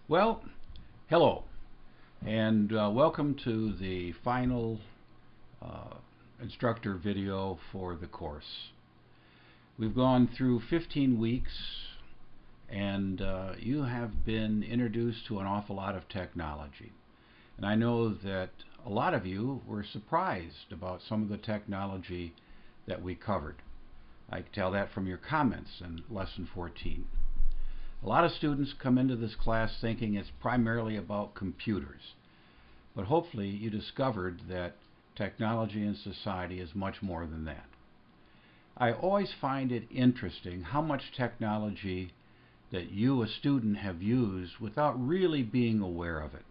Well, hello, and welcome to the final uh, instructor video for the course. We've gone through 15 weeks, and you have been introduced to an awful lot of technology. And I know that a lot of you were surprised about some of the technology that we covered. I can tell that from your comments in Lesson 14. A lot of students come into this class thinking it's primarily about computers, but hopefully you discovered that technology in society is much more than that. I always find it interesting how much technology that you, a student, have used without really being aware of it.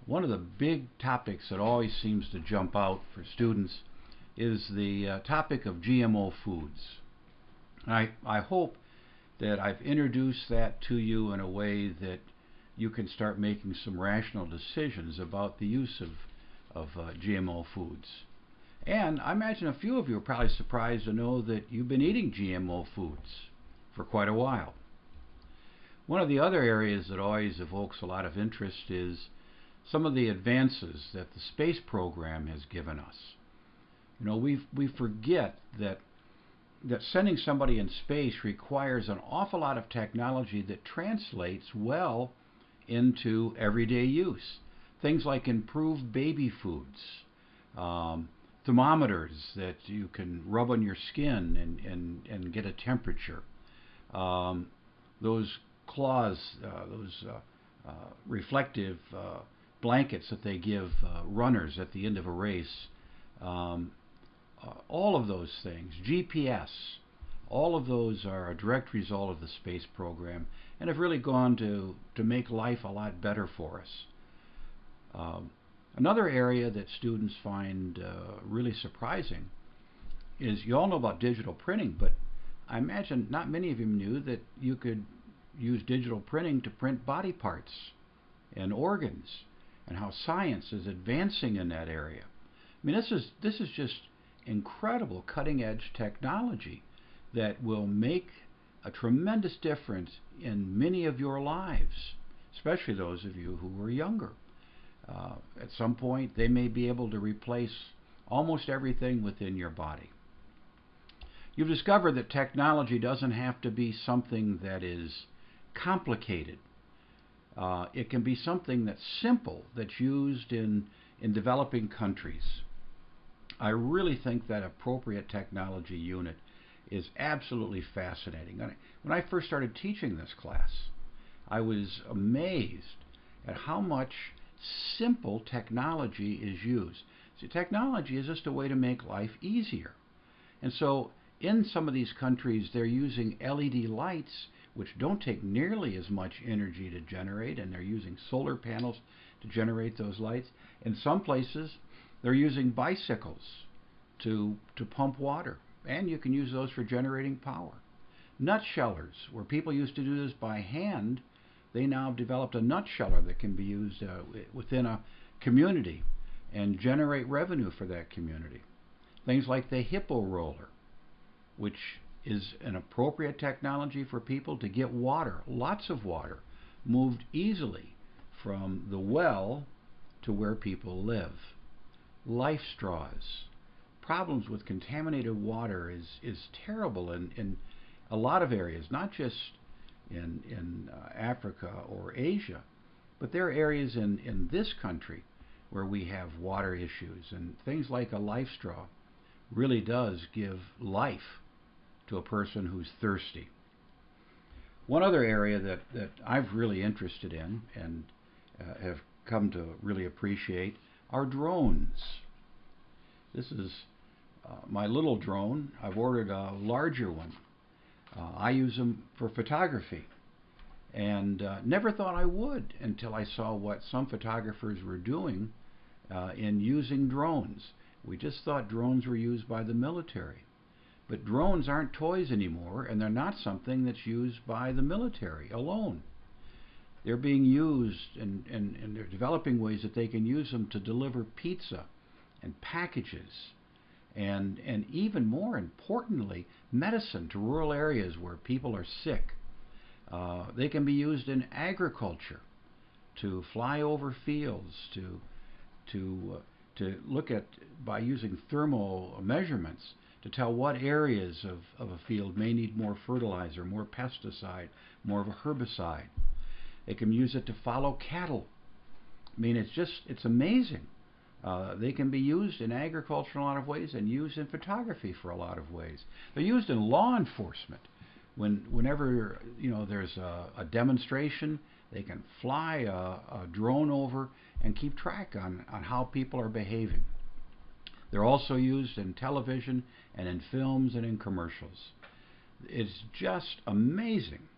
One of the big topics that always seems to jump out for students is the topic of GMO foods. I hope that I've introduced that to you in a way that you can start making some rational decisions about the use of GMO foods. And I imagine a few of you are probably surprised to know that you've been eating GMO foods for quite a while. One of the other areas that always evokes a lot of interest is some of the advances that the space program has given us. We forget that sending somebody in space requires an awful lot of technology that translates well into everyday use. Things like improved baby foods, thermometers that you can rub on your skin and get a temperature, those claws, those reflective blankets that they give runners at the end of a race. All of those things, GPS, all of those are a direct result of the space program and have really gone to make life a lot better for us. Another area that students find really surprising is, you all know about digital printing, but I imagine not many of you knew that you could use digital printing to print body parts and organs, and how science is advancing in that area. I mean, this is just incredible cutting-edge technology that will make a tremendous difference in many of your lives, especially those of you who are younger. At some point, they may be able to replace almost everything within your body. You've discovered that technology doesn't have to be something that is complicated. It can be something that's simple, that's used in developing countries. I really think that appropriate technology unit is absolutely fascinating. When I first started teaching this class, I was amazed at how much simple technology is used. See, technology is just a way to make life easier. And so in some of these countries, they're using LED lights, which don't take nearly as much energy to generate, and they're using solar panels to generate those lights. In some places, they're using bicycles to pump water, and you can use those for generating power. Nut shellers, where people used to do this by hand, they now have developed a nut sheller that can be used within a community and generate revenue for that community. Things like the hippo roller, which is an appropriate technology for people to get water, lots of water, moved easily from the well to where people live. Life straws. Problems with contaminated water is terrible in a lot of areas, not just in Africa or Asia, but there are areas in this country where we have water issues, and things like a life straw really does give life to a person who's thirsty. One other area that I've really interested in and have come to really appreciate are drones. This is my little drone. I've ordered a larger one. I use them for photography, and never thought I would until I saw what some photographers were doing in using drones. We just thought drones were used by the military. But drones aren't toys anymore, and they're not something that's used by the military alone. They're being used, and they're developing ways that they can use them to deliver pizza and packages, and even more importantly, medicine to rural areas where people are sick. They can be used in agriculture. to fly over fields, to look at, by using thermal measurements, to tell what areas of a field may need more fertilizer, more pesticide, more of a herbicide. They can use it to follow cattle. I mean, it's amazing. They can be used in agriculture in a lot of ways and used in photography for a lot of ways. They're used in law enforcement. Whenever there's a demonstration, they can fly a drone over and keep track on how people are behaving. They're also used in television and in films and in commercials. It's just amazing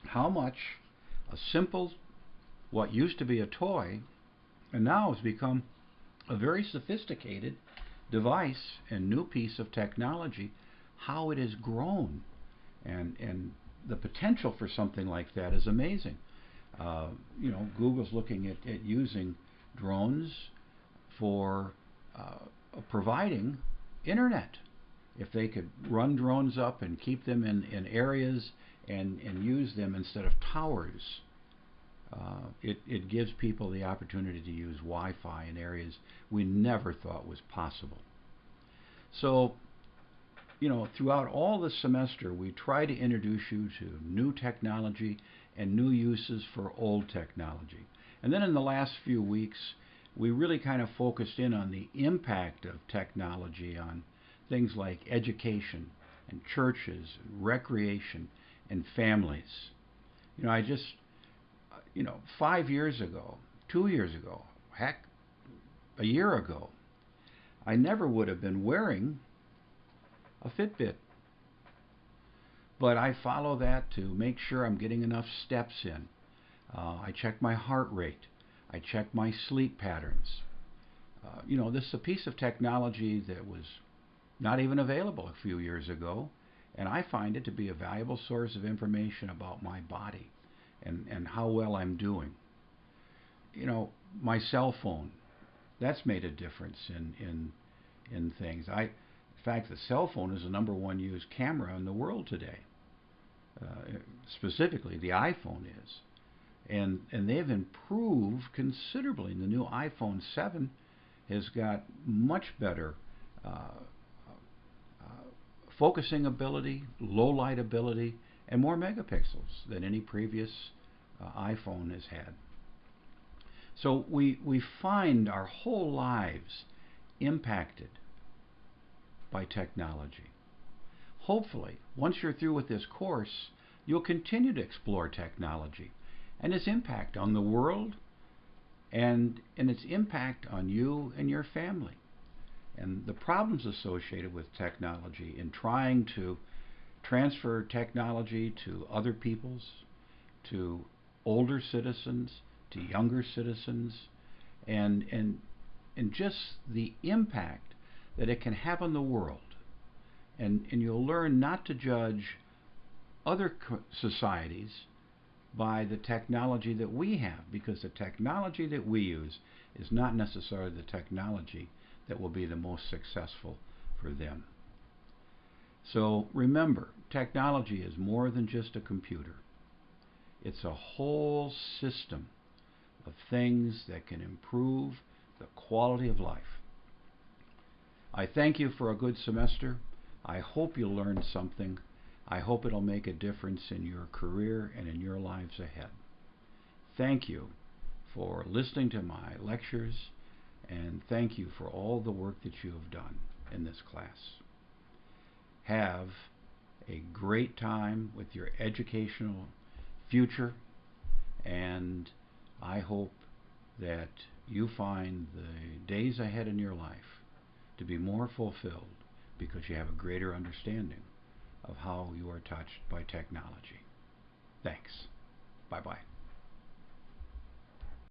how much a simple, what used to be a toy, and now has become a very sophisticated device and new piece of technology, how it has grown. And the potential for something like that is amazing. Google's looking at using drones for providing internet. If they could run drones up and keep them in areas and use them instead of towers, it gives people the opportunity to use Wi-Fi in areas we never thought was possible. So, throughout all the semester, we try to introduce you to new technology and new uses for old technology. And then in the last few weeks, we really kind of focused in on the impact of technology on things like education and churches and recreation and families. 5 years ago, 2 years ago, heck, a year ago, I never would have been wearing a Fitbit. But I follow that to make sure I'm getting enough steps in. I check my heart rate. I check my sleep patterns. This is a piece of technology that was not even available a few years ago, and I find it to be a valuable source of information about my body and how well I'm doing. My cell phone, that's made a difference in things. In fact, the cell phone is the #1 used camera in the world today. Specifically, the iPhone is. And they've improved considerably. The new iPhone 7 has got much better focusing ability, low light ability, and more megapixels than any previous iPhone has had. So we find our whole lives impacted by technology. Hopefully, once you're through with this course, you'll continue to explore technology and its impact on the world and its impact on you and your family, and the problems associated with technology in trying to transfer technology to other peoples, to older citizens, to younger citizens, and just the impact that it can have on the world. And you'll learn not to judge other societies by the technology that we have, because the technology that we use is not necessarily the technology that will be the most successful for them. So remember, technology is more than just a computer. It's a whole system of things that can improve the quality of life. I thank you for a good semester. I hope you learned something. I hope it'll make a difference in your career and in your lives ahead. Thank you for listening to my lectures, and thank you for all the work that you have done in this class. Have a great time with your educational future, and I hope that you find the days ahead in your life to be more fulfilled because you have a greater understanding of how you are touched by technology. Thanks. Bye-bye.